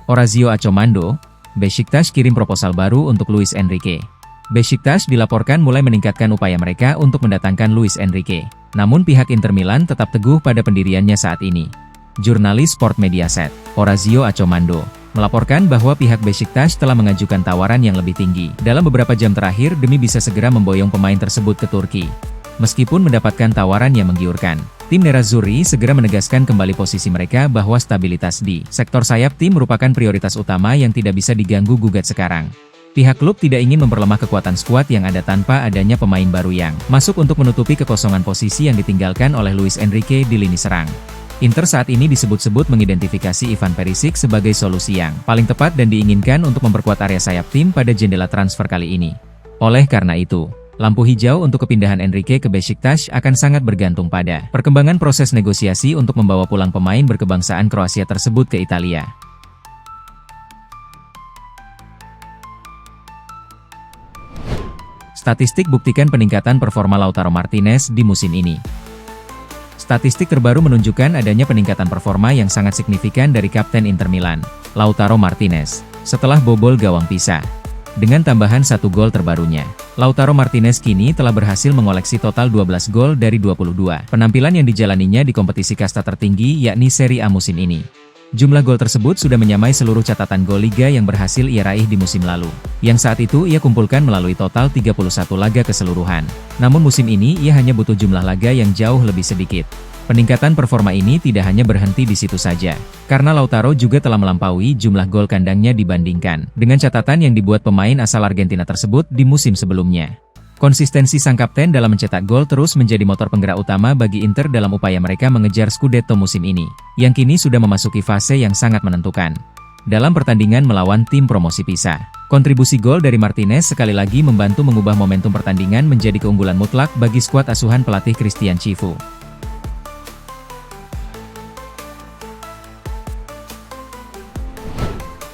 Orazio Achomando, Beşiktaş kirim proposal baru untuk Luis Enrique. Beşiktaş dilaporkan mulai meningkatkan upaya mereka untuk mendatangkan Luis Enrique. Namun pihak Inter Milan tetap teguh pada pendiriannya saat ini. Jurnalis Sport Mediaset, Orazio Achomando, melaporkan bahwa pihak Beşiktaş telah mengajukan tawaran yang lebih tinggi dalam beberapa jam terakhir demi bisa segera memboyong pemain tersebut ke Turki. Meskipun mendapatkan tawaran yang menggiurkan, tim Nerazzurri segera menegaskan kembali posisi mereka bahwa stabilitas di sektor sayap tim merupakan prioritas utama yang tidak bisa diganggu-gugat sekarang. Pihak klub tidak ingin memperlemah kekuatan skuad yang ada tanpa adanya pemain baru yang masuk untuk menutupi kekosongan posisi yang ditinggalkan oleh Luis Enrique di lini serang. Inter saat ini disebut-sebut mengidentifikasi Ivan Perisic sebagai solusi yang paling tepat dan diinginkan untuk memperkuat area sayap tim pada jendela transfer kali ini. Oleh karena itu, lampu hijau untuk kepindahan Enrique ke Beşiktaş akan sangat bergantung pada perkembangan proses negosiasi untuk membawa pulang pemain berkebangsaan Kroasia tersebut ke Italia. Statistik buktikan peningkatan performa Lautaro Martinez di musim ini. Statistik terbaru menunjukkan adanya peningkatan performa yang sangat signifikan dari Kapten Inter Milan, Lautaro Martinez, setelah bobol gawang Pisa. Dengan tambahan 1 gol terbarunya, Lautaro Martinez kini telah berhasil mengoleksi total 12 gol dari 22 penampilan yang dijalaninya di kompetisi kasta tertinggi yakni Serie A musim ini. Jumlah gol tersebut sudah menyamai seluruh catatan gol Liga yang berhasil ia raih di musim lalu, yang saat itu ia kumpulkan melalui total 31 laga keseluruhan. Namun musim ini ia hanya butuh jumlah laga yang jauh lebih sedikit. Peningkatan performa ini tidak hanya berhenti di situ saja, karena Lautaro juga telah melampaui jumlah gol kandangnya dibandingkan dengan catatan yang dibuat pemain asal Argentina tersebut di musim sebelumnya. Konsistensi sang kapten dalam mencetak gol terus menjadi motor penggerak utama bagi Inter dalam upaya mereka mengejar Scudetto musim ini, yang kini sudah memasuki fase yang sangat menentukan. Dalam pertandingan melawan tim promosi Pisa, kontribusi gol dari Martinez sekali lagi membantu mengubah momentum pertandingan menjadi keunggulan mutlak bagi skuad asuhan pelatih Christian Chivu.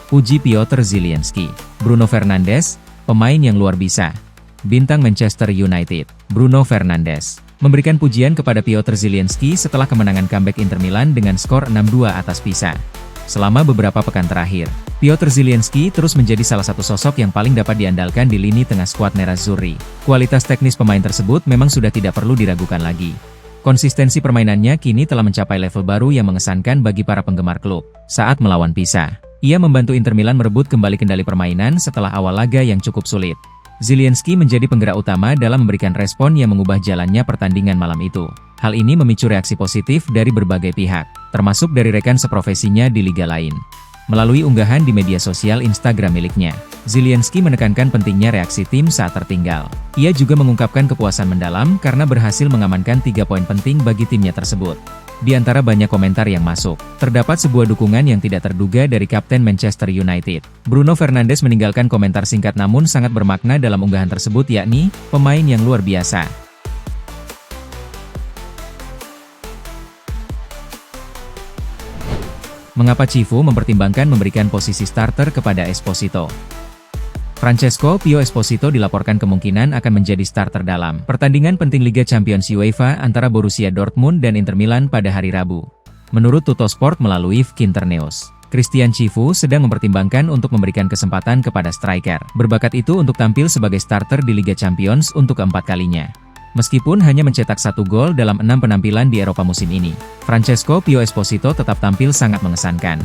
Puji Piotr Zielinski, Bruno Fernandes, pemain yang luar biasa. Bintang Manchester United, Bruno Fernandes, memberikan pujian kepada Piotr Zielinski setelah kemenangan comeback Inter Milan dengan skor 6-2 atas Pisa. Selama beberapa pekan terakhir, Piotr Zielinski terus menjadi salah satu sosok yang paling dapat diandalkan di lini tengah skuad Nerazzurri. Kualitas teknis pemain tersebut memang sudah tidak perlu diragukan lagi. Konsistensi permainannya kini telah mencapai level baru yang mengesankan bagi para penggemar klub. Saat melawan Pisa, ia membantu Inter Milan merebut kembali kendali permainan setelah awal laga yang cukup sulit. Zielinski menjadi penggerak utama dalam memberikan respon yang mengubah jalannya pertandingan malam itu. Hal ini memicu reaksi positif dari berbagai pihak, termasuk dari rekan seprofesinya di liga lain. Melalui unggahan di media sosial Instagram miliknya, Zielinski menekankan pentingnya reaksi tim saat tertinggal. Ia juga mengungkapkan kepuasan mendalam karena berhasil mengamankan 3 poin penting bagi timnya tersebut. Di antara banyak komentar yang masuk, terdapat sebuah dukungan yang tidak terduga dari Kapten Manchester United. Bruno Fernandes meninggalkan komentar singkat namun sangat bermakna dalam unggahan tersebut yakni, pemain yang luar biasa. Mengapa Chivu mempertimbangkan memberikan posisi starter kepada Esposito? Francesco Pio Esposito dilaporkan kemungkinan akan menjadi starter dalam pertandingan penting Liga Champions UEFA antara Borussia Dortmund dan Inter Milan pada hari Rabu. Menurut Tuttosport melalui Kinternews, Christian Chivu sedang mempertimbangkan untuk memberikan kesempatan kepada striker berbakat itu untuk tampil sebagai starter di Liga Champions untuk keempat kalinya. Meskipun hanya mencetak 1 gol dalam 6 penampilan di Eropa musim ini, Francesco Pio Esposito tetap tampil sangat mengesankan.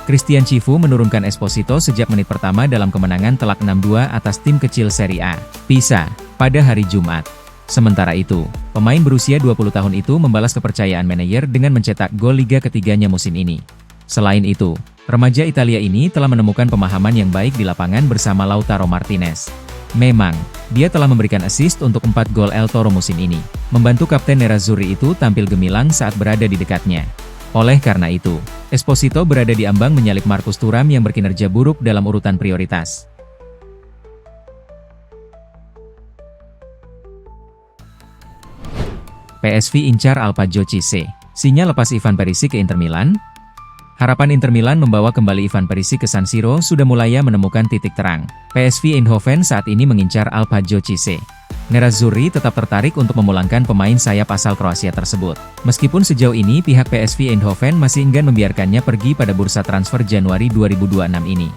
Christian Chivu menurunkan Esposito sejak menit pertama dalam kemenangan telak 6-2 atas tim kecil Serie A, Pisa, pada hari Jumat. Sementara itu, pemain berusia 20 tahun itu membalas kepercayaan manajer dengan mencetak gol Liga ketiganya musim ini. Selain itu, remaja Italia ini telah menemukan pemahaman yang baik di lapangan bersama Lautaro Martinez. Memang, dia telah memberikan assist untuk 4 gol El Toro musim ini, membantu Kapten Nerazzurri itu tampil gemilang saat berada di dekatnya. Oleh karena itu, Esposito berada di ambang menyalip Marcus Thuram yang berkinerja buruk dalam urutan prioritas. PSV incar Alphonso Cisse, sinyal lepas Ivan Perisic ke Inter Milan? Harapan Inter Milan membawa kembali Ivan Perisic ke San Siro sudah mulai menemukan titik terang. PSV Eindhoven saat ini mengincar Alphonso Cisse. Nerazzurri tetap tertarik untuk memulangkan pemain sayap asal Kroasia tersebut. Meskipun sejauh ini pihak PSV Eindhoven masih enggan membiarkannya pergi pada bursa transfer Januari 2026 ini.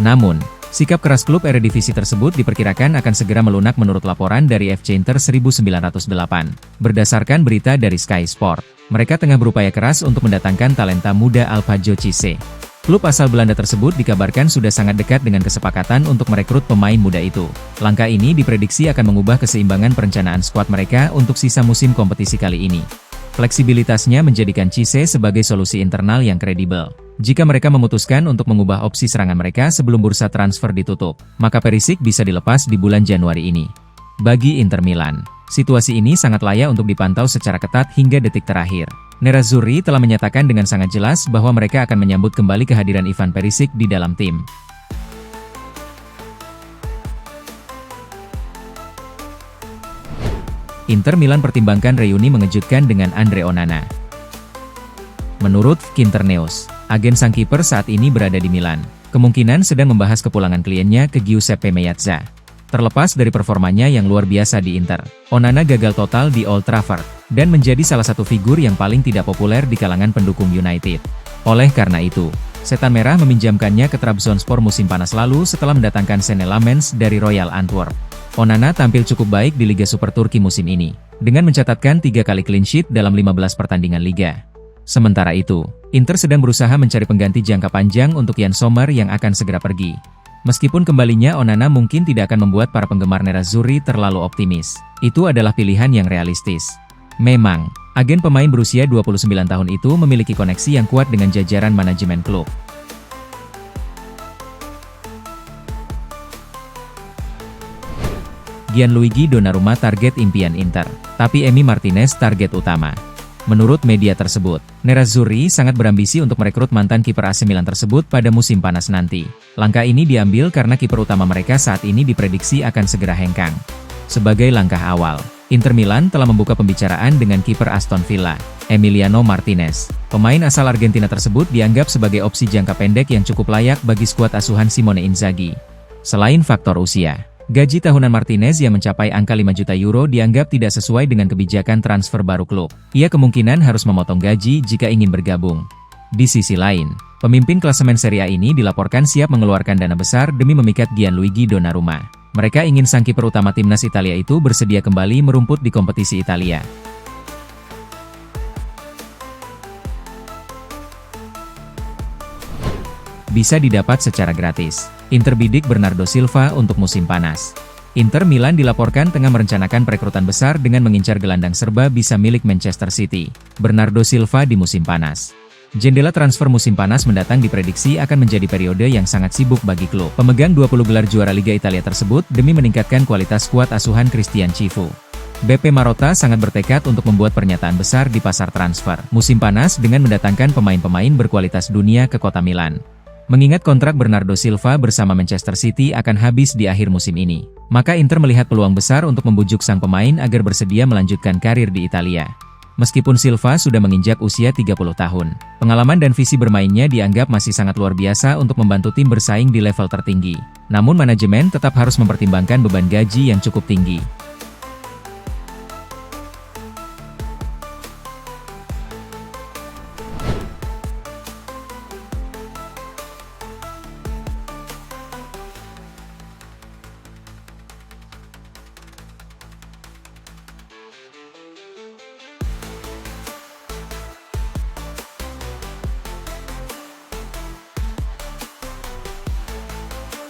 Namun, sikap keras klub Eredivisie tersebut diperkirakan akan segera melunak menurut laporan dari FC Inter 1908. Berdasarkan berita dari Sky Sport, mereka tengah berupaya keras untuk mendatangkan talenta muda Alphajo Cisse. Klub asal Belanda tersebut dikabarkan sudah sangat dekat dengan kesepakatan untuk merekrut pemain muda itu. Langkah ini diprediksi akan mengubah keseimbangan perencanaan skuad mereka untuk sisa musim kompetisi kali ini. Fleksibilitasnya menjadikan Cisse sebagai solusi internal yang kredibel. Jika mereka memutuskan untuk mengubah opsi serangan mereka sebelum bursa transfer ditutup, maka Perisic bisa dilepas di bulan Januari ini. Bagi Inter Milan, situasi ini sangat layak untuk dipantau secara ketat hingga detik terakhir. Nerazzurri telah menyatakan dengan sangat jelas bahwa mereka akan menyambut kembali kehadiran Ivan Perisic di dalam tim. Inter Milan pertimbangkan reuni mengejutkan dengan Andre Onana. Menurut Internews, agen sang kiper saat ini berada di Milan. Kemungkinan sedang membahas kepulangan kliennya ke Giuseppe Meazza. Terlepas dari performanya yang luar biasa di Inter, Onana gagal total di Old Trafford, dan menjadi salah satu figur yang paling tidak populer di kalangan pendukung United. Oleh karena itu, Setan Merah meminjamkannya ke Trabzonspor musim panas lalu setelah mendatangkan Senne Lammens dari Royal Antwerp. Onana tampil cukup baik di Liga Super Turki musim ini, dengan mencatatkan 3 kali clean sheet dalam 15 pertandingan liga. Sementara itu, Inter sedang berusaha mencari pengganti jangka panjang untuk Jan Sommer yang akan segera pergi. Meskipun kembalinya Onana mungkin tidak akan membuat para penggemar Nerazzurri terlalu optimis, itu adalah pilihan yang realistis. Memang, agen pemain berusia 29 tahun itu memiliki koneksi yang kuat dengan jajaran manajemen klub. Gianluigi Donnarumma target impian Inter, tapi Emi Martinez target utama. Menurut media tersebut, Nerazzurri sangat berambisi untuk merekrut mantan kiper AC Milan tersebut pada musim panas nanti. Langkah ini diambil karena kiper utama mereka saat ini diprediksi akan segera hengkang. Sebagai langkah awal, Inter Milan telah membuka pembicaraan dengan kiper Aston Villa, Emiliano Martinez. Pemain asal Argentina tersebut dianggap sebagai opsi jangka pendek yang cukup layak bagi skuad asuhan Simone Inzaghi. Selain faktor usia, gaji tahunan Martinez yang mencapai angka 5 juta euro dianggap tidak sesuai dengan kebijakan transfer baru klub. Ia kemungkinan harus memotong gaji jika ingin bergabung. Di sisi lain, pemimpin klasemen Serie A ini dilaporkan siap mengeluarkan dana besar demi memikat Gianluigi Donnarumma. Mereka ingin sang kiper utama timnas Italia itu bersedia kembali merumput di kompetisi Italia. Bisa didapat secara gratis. Inter bidik Bernardo Silva untuk musim panas. Inter Milan dilaporkan tengah merencanakan perekrutan besar dengan mengincar gelandang serba bisa milik Manchester City, Bernardo Silva di musim panas. Jendela transfer musim panas mendatang diprediksi akan menjadi periode yang sangat sibuk bagi klub pemegang 20 gelar juara Liga Italia tersebut demi meningkatkan kualitas skuad asuhan Christian Chivu. BP Marotta sangat bertekad untuk membuat pernyataan besar di pasar transfer musim panas dengan mendatangkan pemain-pemain berkualitas dunia ke kota Milan. Mengingat kontrak Bernardo Silva bersama Manchester City akan habis di akhir musim ini, maka Inter melihat peluang besar untuk membujuk sang pemain agar bersedia melanjutkan karir di Italia. Meskipun Silva sudah menginjak usia 30 tahun, pengalaman dan visi bermainnya dianggap masih sangat luar biasa untuk membantu tim bersaing di level tertinggi. Namun manajemen tetap harus mempertimbangkan beban gaji yang cukup tinggi.